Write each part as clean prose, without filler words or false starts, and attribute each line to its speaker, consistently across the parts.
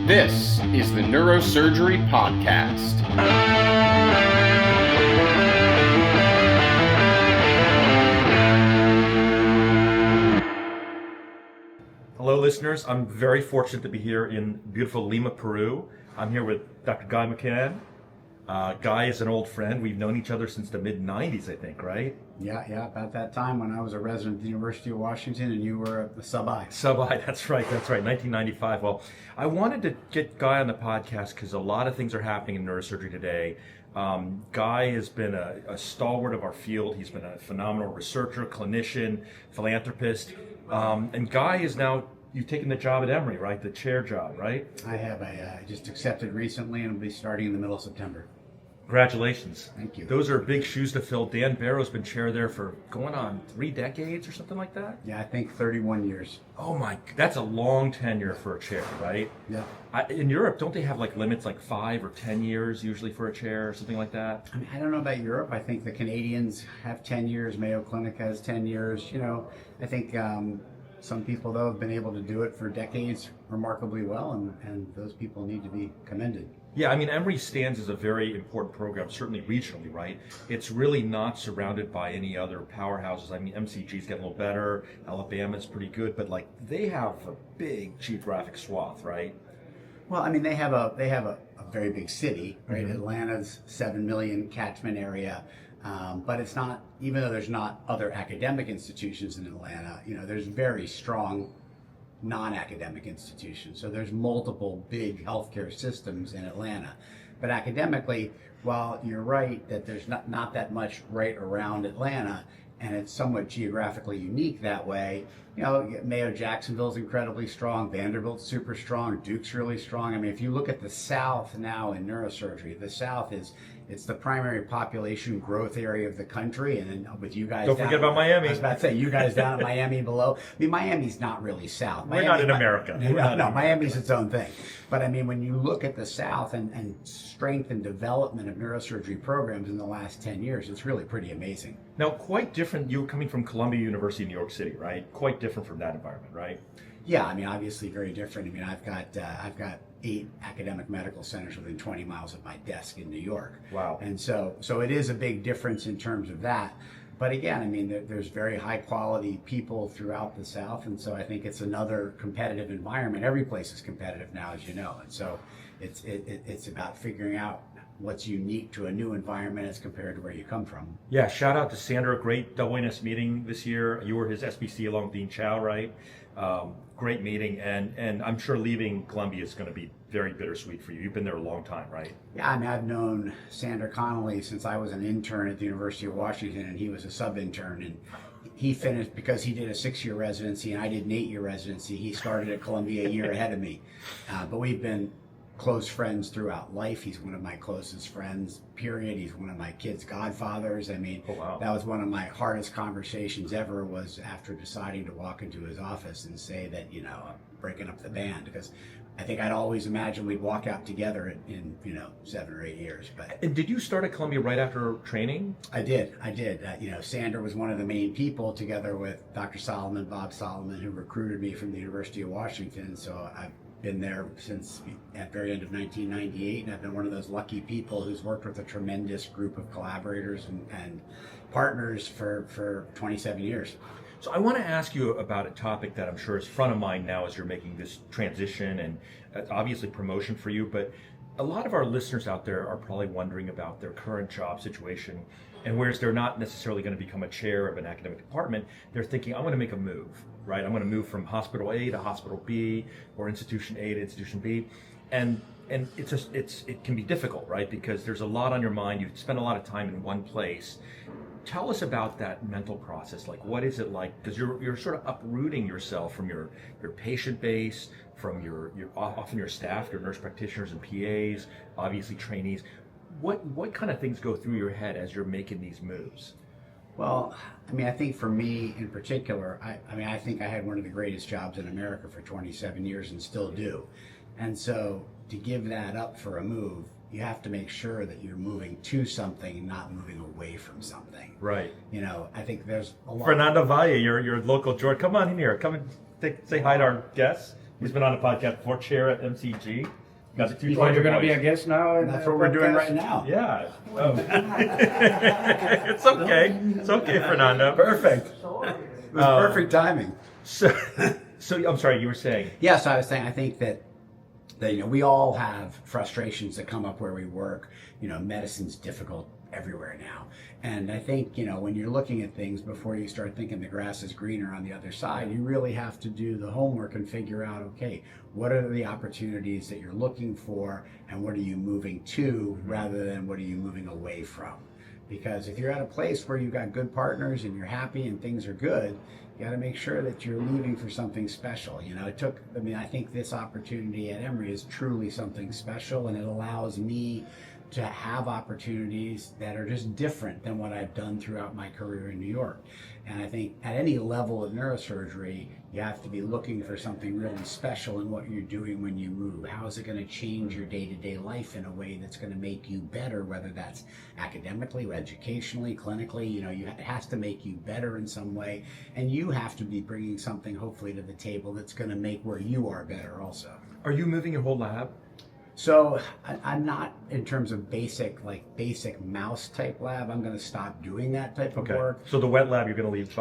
Speaker 1: This is the Neurosurgery Podcast.
Speaker 2: Hello, listeners. I'm very fortunate to be here in beautiful Lima, Peru. I'm here with Dr. Guy McKhann. Guy is an old friend. We've known each other since the mid-90s, I think, right?
Speaker 3: Yeah, about that time when I was a resident at the University of Washington and you were a sub-I.
Speaker 2: Sub-I, that's right, 1995. Well, I wanted to get Guy on the podcast because a lot of things are happening in neurosurgery today. Guy has been a stalwart of our field. He's been a phenomenal researcher, clinician, philanthropist. And Guy is now, you've taken the job at Emory, right? The chair job, right?
Speaker 3: I have. I just accepted recently and will be starting in the middle of September.
Speaker 2: Congratulations.
Speaker 3: Thank you.
Speaker 2: Those are big shoes to fill. Dan Barrow's been chair there for going on 3 decades or something like that?
Speaker 3: Yeah, I think 31 years.
Speaker 2: Oh my, that's a long tenure for a chair, right?
Speaker 3: Yeah.
Speaker 2: In Europe, don't they have like limits like 5 or 10 years usually for a chair or something like that?
Speaker 3: I mean, I don't know about Europe. I think the Canadians have 10 years. Mayo Clinic has 10 years. You know, I think some people, though, have been able to do it for decades remarkably well, and those people need to be commended.
Speaker 2: Yeah, I mean, Emory stands as a very important program, certainly regionally, right? It's really not surrounded by any other powerhouses. I mean, MCG's getting a little better, Alabama's pretty good, but like they have a big geographic swath, right?
Speaker 3: Well, I mean, they have a very big city, right?
Speaker 2: Mm-hmm.
Speaker 3: Atlanta's 7 million catchment area, but it's not. Even though there's not other academic institutions in Atlanta, you know, there's very strong non-academic institutions. So there's multiple big healthcare systems in Atlanta. But academically, while you're right that there's not that much right around Atlanta, and it's somewhat geographically unique that way, you know, Mayo Jacksonville's incredibly strong, Vanderbilt's super strong, Duke's really strong. I mean, if you look at the South now in neurosurgery, the South it's the primary population growth area of the country, and then with you guys
Speaker 2: Don't forget about Miami.
Speaker 3: I was about to say, you guys down at Miami below. I mean, Miami's not really South.
Speaker 2: We're not in America.
Speaker 3: No, Miami's its own thing. But I mean, when you look at the South and strength and development of neurosurgery programs in the last 10 years, it's really pretty amazing.
Speaker 2: Now, quite different. You were coming from Columbia University in New York City, right? Quite different from that environment, right?
Speaker 3: Yeah, I mean, obviously very different. I mean, I've got 8 academic medical centers within 20 miles of my desk in New York.
Speaker 2: Wow.
Speaker 3: And so it is a big difference in terms of that. But again, I mean, there's very high quality people throughout the South, and so I think it's another competitive environment. Every place is competitive now, as you know, and so it's about figuring out what's unique to a new environment as compared to where you come from.
Speaker 2: Yeah, shout out to Sandra, great AANS meeting this year. You were his SBC along with Dean Chow, right? Great meeting, and I'm sure leaving Columbia is going to be very bittersweet for you. You've been there a long time, right?
Speaker 3: Yeah, I mean, I've known Sandra Connolly since I was an intern at the University of Washington, and he was a sub-intern, and he finished, because he did a 6-year residency and I did an 8-year residency, he started at Columbia a year ahead of me. But we've been close friends throughout life. He's one of my closest friends, period. He's one of my kids' godfathers. I mean,
Speaker 2: oh, wow.
Speaker 3: That was one of my hardest conversations ever, was after deciding to walk into his office and say that, you know, I'm breaking up the band, because I think I'd always imagined we'd walk out together in 7 or 8 years. But
Speaker 2: And did you start at Columbia right after training?
Speaker 3: I did. Sandra was one of the main people, together with Dr. Solomon, Bob Solomon, who recruited me from the University of Washington. So I've been there since at the very end of 1998, and I've been one of those lucky people who's worked with a tremendous group of collaborators and partners for 27 years.
Speaker 2: So I want to ask you about a topic that I'm sure is front of mind now as you're making this transition, and obviously promotion for you, but a lot of our listeners out there are probably wondering about their current job situation, and whereas they're not necessarily going to become a chair of an academic department, they're thinking, I'm going to make a move, right? I'm going to move from hospital A to hospital B, or institution A to institution B, and it can be difficult, right? Because there's a lot on your mind. You spend a lot of time in one place. Tell us about that mental process. Like, what is it like? Because you're sort of uprooting yourself from your patient base, from your often your staff, your nurse practitioners and PAs, obviously trainees. What kind of things go through your head as you're making these moves?
Speaker 3: Well, I mean, I think for me in particular, I think I had one of the greatest jobs in America for 27 years and still do. And so to give that up for a move, you have to make sure that you're moving to something, not moving away from something.
Speaker 2: Right.
Speaker 3: You know, I think there's a lot.
Speaker 2: Fernando Valle, your local George, come on in here. Come and say hi to our guests. He's been on the podcast before, chair at MCG. Got the two
Speaker 4: You're going to be a
Speaker 2: boys.
Speaker 4: guest now?
Speaker 3: That's what we're doing right now.
Speaker 2: Yeah. Oh. It's okay. It's okay, Fernando.
Speaker 3: Perfect. It was perfect timing.
Speaker 2: So I'm sorry, you were saying.
Speaker 3: Yeah, so I was saying, I think that we all have frustrations that come up where we work. Medicine's difficult everywhere now. And I think, when you're looking at things before you start thinking the grass is greener on the other side, you really have to do the homework and figure out, okay, what are the opportunities that you're looking for and what are you moving to rather than what are you moving away from? Because if you're at a place where you've got good partners and you're happy and things are good, you got to make sure that you're leaving for something special. I think this opportunity at Emory is truly something special, and it allows me to have opportunities that are just different than what I've done throughout my career in New York. And I think at any level of neurosurgery, you have to be looking for something really special in what you're doing when you move. How is it going to change your day-to-day life in a way that's going to make you better, whether that's academically, educationally, clinically? It has to make you better in some way, and you have to be bringing something hopefully to the table that's going to make where you are better also.
Speaker 2: Are you moving your whole lab?
Speaker 3: So I'm not in terms of basic mouse type lab. I'm going to stop doing that type of work.
Speaker 2: So the wet lab you're going to leave.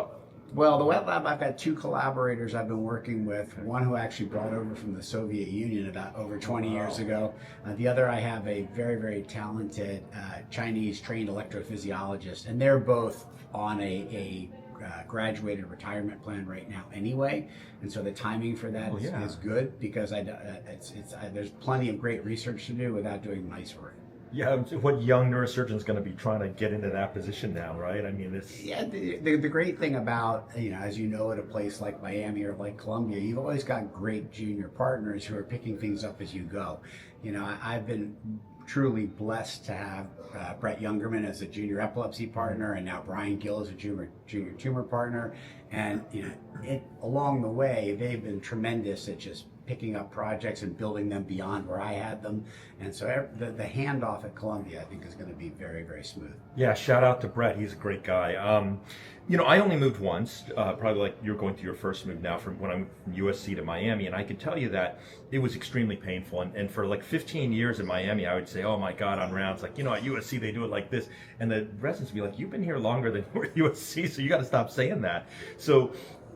Speaker 3: Well, the wet lab, I've got two collaborators I've been working with. One who actually brought over from the Soviet Union about over 20 years ago. The other, I have a very, very talented Chinese trained electrophysiologist, and they're both on a graduated retirement plan right now anyway, and so the timing for that is good because there's plenty of great research to do without doing nice work.
Speaker 2: Yeah, what young neurosurgeon's going to be trying to get into that position now, right? I mean, it's...
Speaker 3: Yeah, the great thing about, as you know, at a place like Miami or like Columbia, you've always got great junior partners who are picking things up as you go. I've been truly blessed to have Brett Youngerman as a junior epilepsy partner, and now Brian Gill as a junior tumor partner. And along the way, they've been tremendous at just picking up projects and building them beyond where I had them. And so the handoff at Columbia, I think, is going to be very, very smooth.
Speaker 2: Yeah, shout out to Brett. He's a great guy. I only moved once, probably like you're going through your first move now from when I moved from USC to Miami. And I can tell you that it was extremely painful. And for like 15 years in Miami, I would say, oh my God, on rounds, like, at USC, they do it like this. And the residents would be like, you've been here longer than you were at USC, so you got to stop saying that. So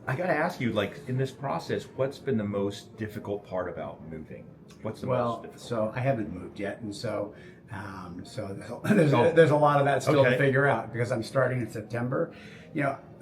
Speaker 2: I got to ask you, like, in this process, what's been the most difficult part about moving? What's the most difficult?
Speaker 3: So I haven't moved yet, and so there's a lot of that still to figure out because I'm starting in September.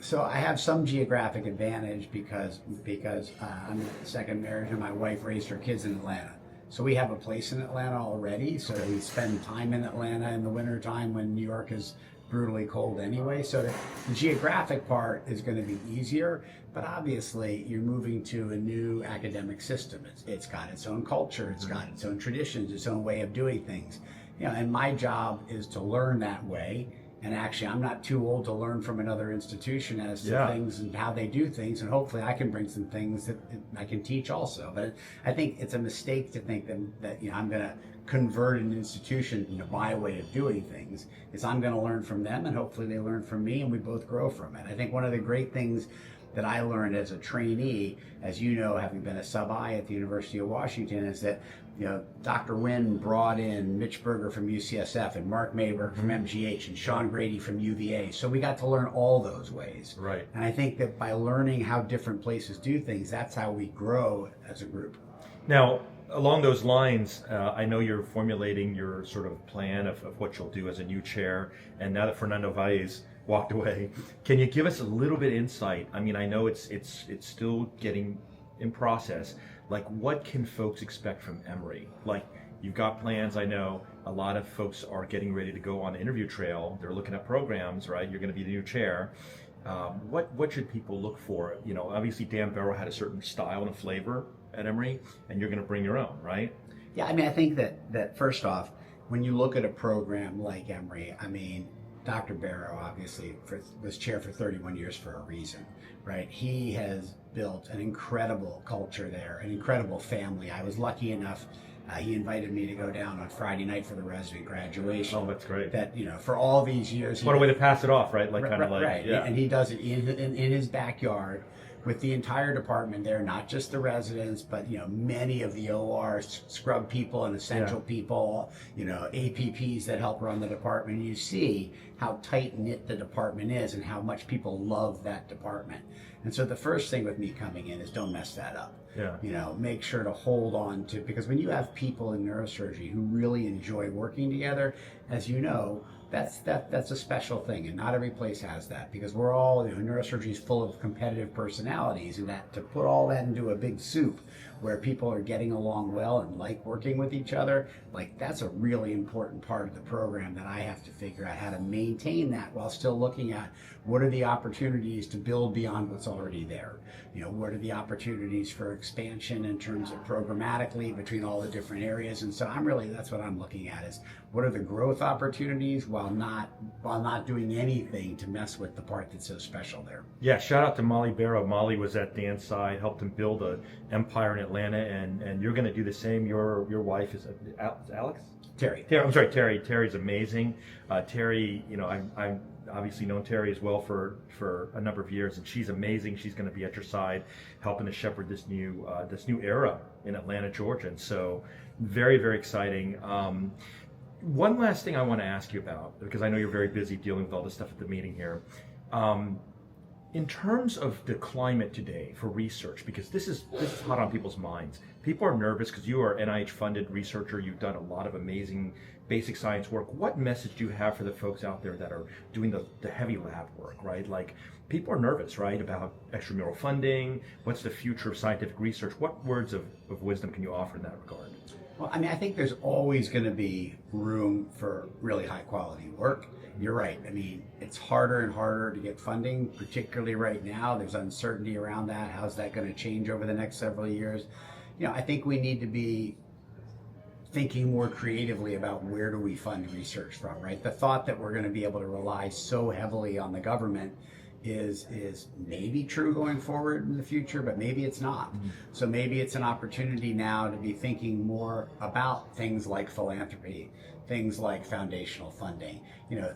Speaker 3: So I have some geographic advantage because I'm the second marriage and my wife raised her kids in Atlanta. So we have a place in Atlanta already. So we spend time in Atlanta in the wintertime when New York is brutally cold anyway. So the geographic part is going to be easier, but obviously you're moving to a new academic system. It's got its own culture, it's got its own traditions, its own way of doing things. And my job is to learn that way. And actually, I'm not too old to learn from another institution as to things and how they do things. And hopefully I can bring some things that I can teach also. But I think it's a mistake to think that I'm going to convert an institution my way of doing things. I'm going to learn from them, and hopefully they learn from me, and we both grow from it. I think one of the great things that I learned as a trainee, as you know, having been a sub-I at the University of Washington, is that Dr. Wynn brought in Mitch Berger from UCSF and Mark Mayberg from MGH and Sean Grady from UVA. So we got to learn all those ways.
Speaker 2: Right.
Speaker 3: And I think that by learning how different places do things, that's how we grow as a group.
Speaker 2: Now, along those lines, I know you're formulating your sort of plan of what you'll do as a new chair. And now that Fernando Valles walked away, can you give us a little bit insight? I mean, I know it's still getting in process. Like, what can folks expect from Emory? Like, you've got plans. I know a lot of folks are getting ready to go on the interview trail. They're looking at programs, right? You're going to be the new chair. What should people look for? Obviously Dan Barrow had a certain style and a flavor at Emory, and you're going to bring your own, right?
Speaker 3: Yeah, I mean, I think that first off, when you look at a program like Emory, I mean, Dr. Barrow obviously was chair for 31 years for a reason, right? He has built an incredible culture there, an incredible family. I was lucky enough, he invited me to go down on Friday night for the resident graduation.
Speaker 2: Oh, that's great.
Speaker 3: That, for all these years.
Speaker 2: What a way to pass it off, right? Like, kind of like,
Speaker 3: right.
Speaker 2: yeah.
Speaker 3: And he does it in his backyard with the entire department there, not just the residents, but many of the OR scrub people and essential people, APPs that help run the department. You see how tight knit the department is and how much people love that department. And so the first thing with me coming in is don't mess that up. Make sure to hold on to, because when you have people in neurosurgery who really enjoy working together, as you know, that's a special thing, and not every place has that, because we're all, neurosurgery is full of competitive personalities, and that to put all that into a big soup where people are getting along well and like working with each other, like that's a really important part of the program that I have to figure out how to maintain that while still looking at what are the opportunities to build beyond what's already there. What are the opportunities for expansion in terms of programmatically between all the different areas. And so that's what I'm looking at, is what are the growth opportunities while not doing anything to mess with the part that's so special there.
Speaker 2: Yeah, shout out to Molly Barrow. Molly was at Dan's side, helped him build an empire in Atlanta, and you're going to do the same. Your wife is Alex?
Speaker 3: Terry.
Speaker 2: I'm sorry, Terry. Terry's amazing. Terry, I've obviously known Terry as well for a number of years, and she's amazing. She's going to be at your side, helping to shepherd this new era in Atlanta, Georgia. And so, very, very exciting. One last thing I want to ask you about, because I know you're very busy dealing with all this stuff at the meeting here. In terms of the climate today for research, because this is hot on people's minds. People are nervous because you are NIH-funded researcher. You've done a lot of amazing basic science work. What message do you have for the folks out there that are doing the heavy lab work, right? Like, people are nervous, right, about extramural funding. What's the future of scientific research? What words of wisdom can you offer in that regard?
Speaker 3: Well, I think there's always going to be room for really high quality work. You're right. It's harder and harder to get funding, particularly right now. There's uncertainty around that. How's that going to change over the next several years? I think we need to be thinking more creatively about where do we fund research from, right? The thought that we're going to be able to rely so heavily on the government is maybe true going forward in the future, but maybe it's not. So maybe it's an opportunity now to be thinking more about things like philanthropy, things like foundational funding,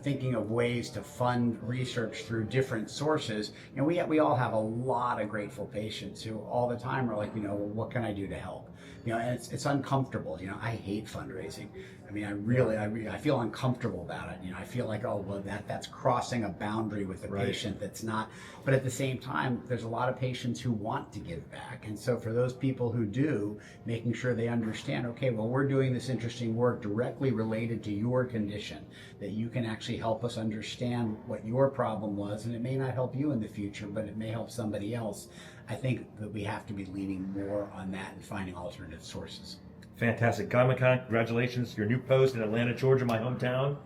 Speaker 3: thinking of ways to fund research through different sources. We all have a lot of grateful patients who all the time are like, well, what can I do to help? And it's uncomfortable. I hate fundraising. I feel uncomfortable about it. I feel like, oh, well, that's crossing a boundary with the patient that's not. But at the same time, there's a lot of patients who want to give back. And so for those people who do, making sure they understand, okay, well, we're doing this interesting work directly related to your condition, that you can actually help us understand what your problem was. And it may not help you in the future, but it may help somebody else. I think that we have to be leaning more on that and finding alternative sources.
Speaker 2: Fantastic. Guy McKhann, congratulations. Your new post in Atlanta, Georgia, my hometown.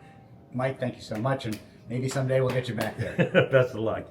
Speaker 3: Mike, thank you so much. And maybe someday we'll get you back there.
Speaker 2: Best of luck.